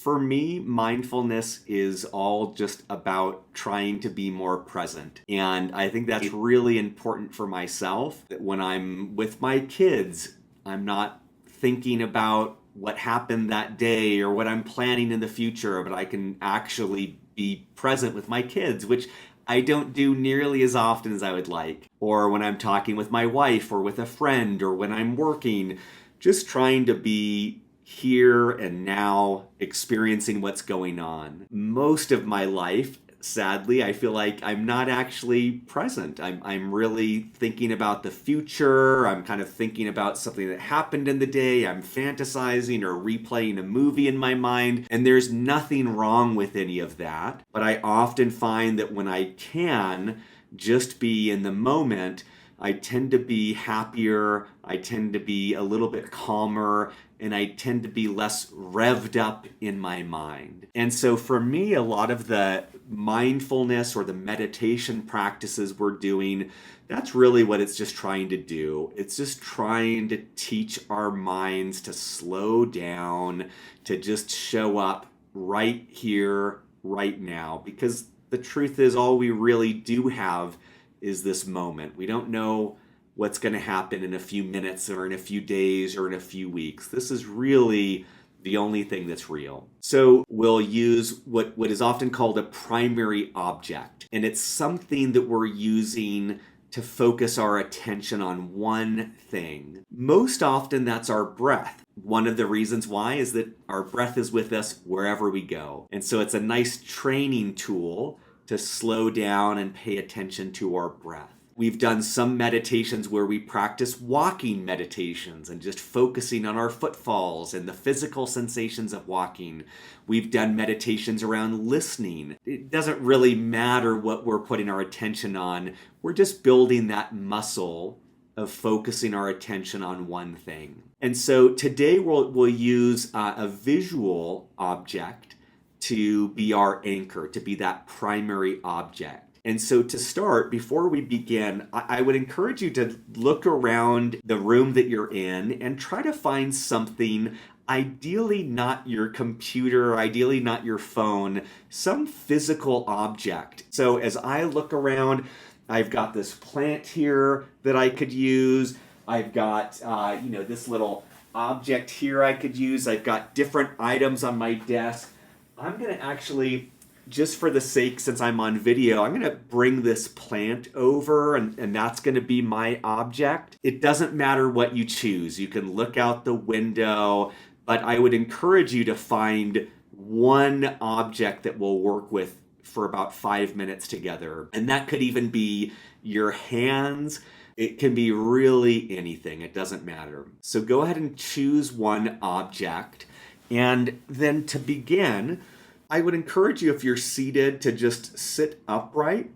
For me, mindfulness is all just about trying to be more present. And I think that's really important for myself, that when I'm with my kids, I'm not thinking about what happened that day or what I'm planning in the future, but I can actually be present with my kids, which I don't do nearly as often as I would like. Or when I'm talking with my wife or with a friend or when I'm working, just trying to be here and now, experiencing what's going on. Most of my life, sadly, I feel like I'm not actually present. I'm really thinking about the future. I'm kind of thinking about something that happened in the day. I'm fantasizing or replaying a movie in my mind. And there's nothing wrong with any of that. But I often find that when I can just be in the moment, I tend to be happier, I tend to be a little bit calmer, and I tend to be less revved up in my mind. And so for me, a lot of the mindfulness or the meditation practices we're doing, that's really what it's just trying to do. It's just trying to teach our minds to slow down, to just show up right here, right now. Because the truth is, all we really do have is this moment. We don't know what's going to happen in a few minutes or in a few days or in a few weeks. This is really the only thing that's real. So we'll use what is often called a primary object. And it's something that we're using to focus our attention on one thing. Most often that's our breath. One of the reasons why is that our breath is with us wherever we go. And so it's a nice training tool to slow down and pay attention to our breath. We've done some meditations where we practice walking meditations and just focusing on our footfalls and the physical sensations of walking. We've done meditations around listening. It doesn't really matter what we're putting our attention on. We're just building that muscle of focusing our attention on one thing. And so today we'll use a visual object to be our anchor, to be that primary object. And so to start, before we begin, I would encourage you to look around the room that you're in and try to find something, ideally not your computer, ideally not your phone, some physical object. So as I look around, I've got this plant here that I could use. I've got, this little object here I could use. I've got different items on my desk. I'm going to actually, just for the sake, since I'm on video, I'm going to bring this plant over and that's going to be my object. It doesn't matter what you choose. You can look out the window, but I would encourage you to find one object that will work with for about 5 minutes together. And that could even be your hands. It can be really anything. It doesn't matter. So go ahead and choose one object. And then to begin, I would encourage you, if you're seated, to just sit upright.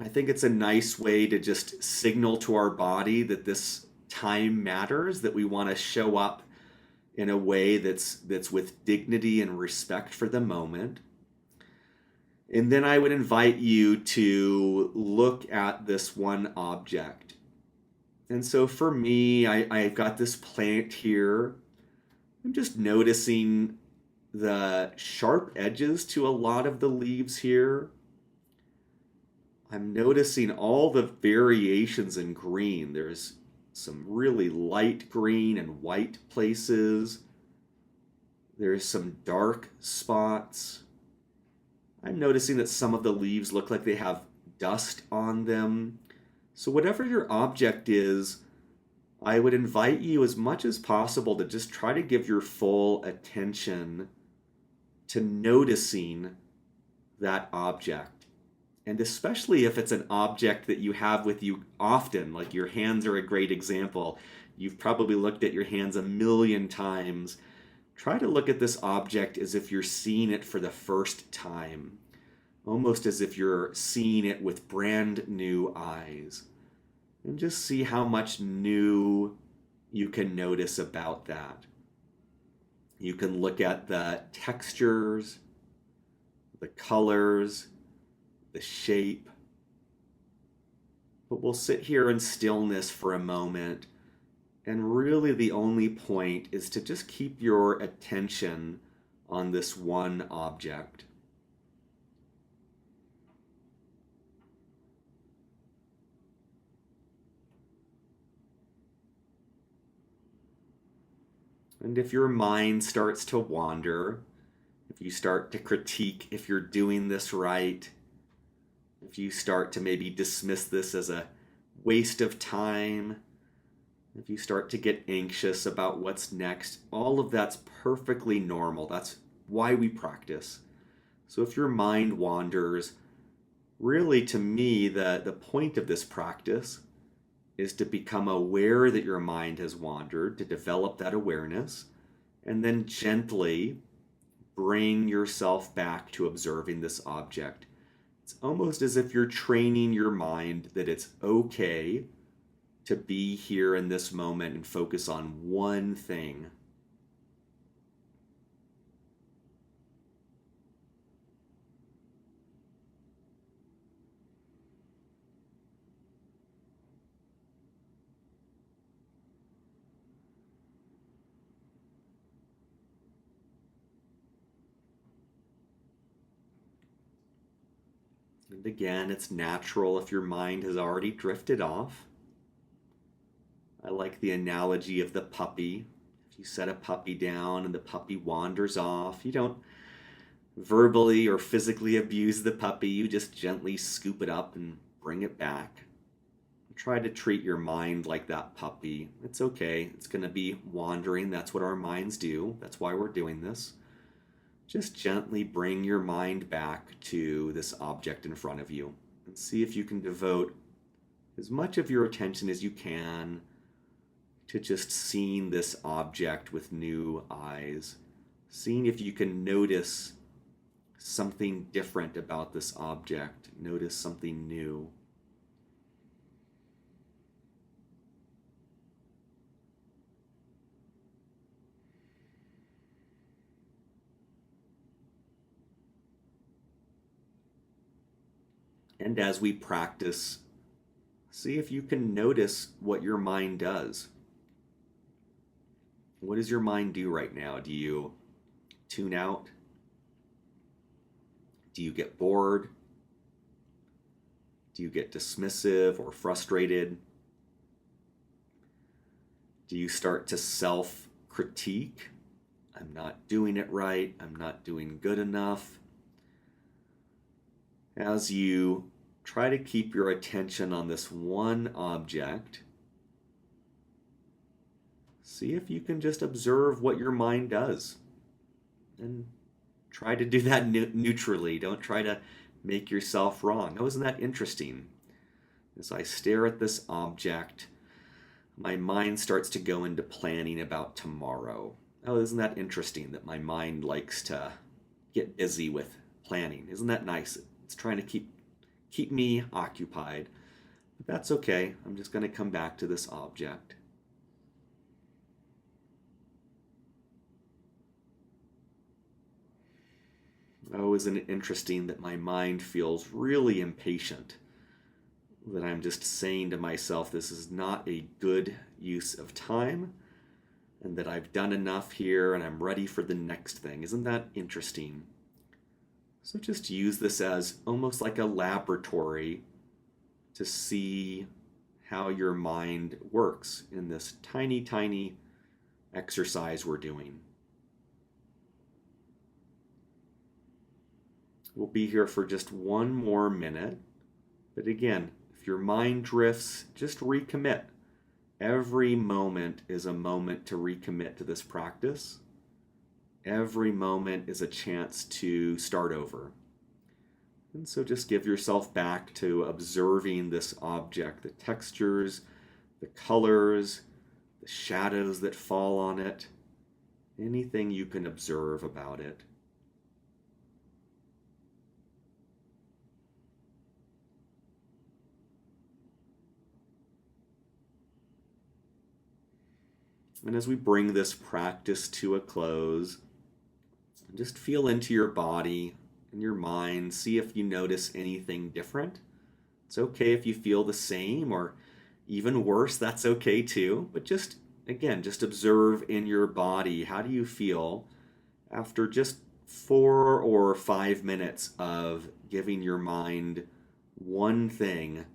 I think it's a nice way to just signal to our body that this time matters, that we want to show up in a way that's with dignity and respect for the moment. And then I would invite you to look at this one object. And so for me, I've got this plant here. I'm just noticing the sharp edges to a lot of the leaves here. I'm noticing all the variations in green. There's some really light green and white places. There's some dark spots. I'm noticing that some of the leaves look like they have dust on them. So whatever your object is, I would invite you as much as possible to just try to give your full attention to noticing that object. And especially if it's an object that you have with you often, like your hands are a great example. You've probably looked at your hands a million times. Try to look at this object as if you're seeing it for the first time, almost as if you're seeing it with brand new eyes. And just see how much new you can notice about that. You can look at the textures, the colors, the shape. But we'll sit here in stillness for a moment. And really the only point is to just keep your attention on this one object. And if your mind starts to wander, if you start to critique if you're doing this right, if you start to maybe dismiss this as a waste of time, if you start to get anxious about what's next, all of that's perfectly normal. That's why we practice. So if your mind wanders, really to me, the point of this practice is to become aware that your mind has wandered, to develop that awareness, and then gently bring yourself back to observing this object. It's almost as if you're training your mind that it's okay to be here in this moment and focus on one thing. And again, it's natural if your mind has already drifted off. I like the analogy of the puppy. If you set a puppy down and the puppy wanders off, you don't verbally or physically abuse the puppy, you just gently scoop it up and bring it back. Try to treat your mind like that puppy. It's okay, it's going to be wandering. That's what our minds do. That's why we're doing this. Just gently bring your mind back to this object in front of you and see if you can devote as much of your attention as you can to just seeing this object with new eyes, seeing if you can notice something different about this object, notice something new. And as we practice, see if you can notice what your mind does. What does your mind do right now? Do you tune out? Do you get bored? Do you get dismissive or frustrated? Do you start to self-critique? I'm not doing it right. I'm not doing good enough. As you try to keep your attention on this one object, see if you can just observe what your mind does. And try to do that neutrally. Don't try to make yourself wrong. Oh, isn't that interesting? As I stare at this object, my mind starts to go into planning about tomorrow. Oh, isn't that interesting that my mind likes to get busy with planning? Isn't that nice? It's trying to keep me occupied. But that's okay. I'm just going to come back to this object. Oh, isn't it interesting that my mind feels really impatient? That I'm just saying to myself, this is not a good use of time, and that I've done enough here and I'm ready for the next thing. Isn't that interesting? So just use this as almost like a laboratory to see how your mind works in this tiny, tiny exercise we're doing. We'll be here for just one more minute. But again, if your mind drifts, just recommit. Every moment is a moment to recommit to this practice. Every moment is a chance to start over. And so just give yourself back to observing this object, the textures, the colors, the shadows that fall on it, anything you can observe about it. And as we bring this practice to a close, just feel into your body and your mind. See if you notice anything different. It's okay if you feel the same, or even worse, that's okay too. But just, again, just observe in your body. How do you feel after just 4 or 5 minutes of giving your mind one thing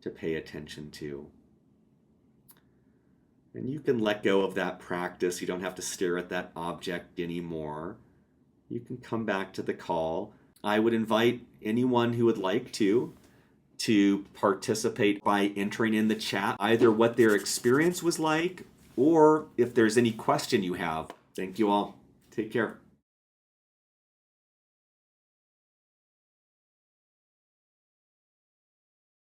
to pay attention to. And you can let go of that practice. You don't have to stare at that object anymore. You can come back to the call. I would invite anyone who would like to participate by entering in the chat either what their experience was like or if there's any question you have. Thank you all. Take care.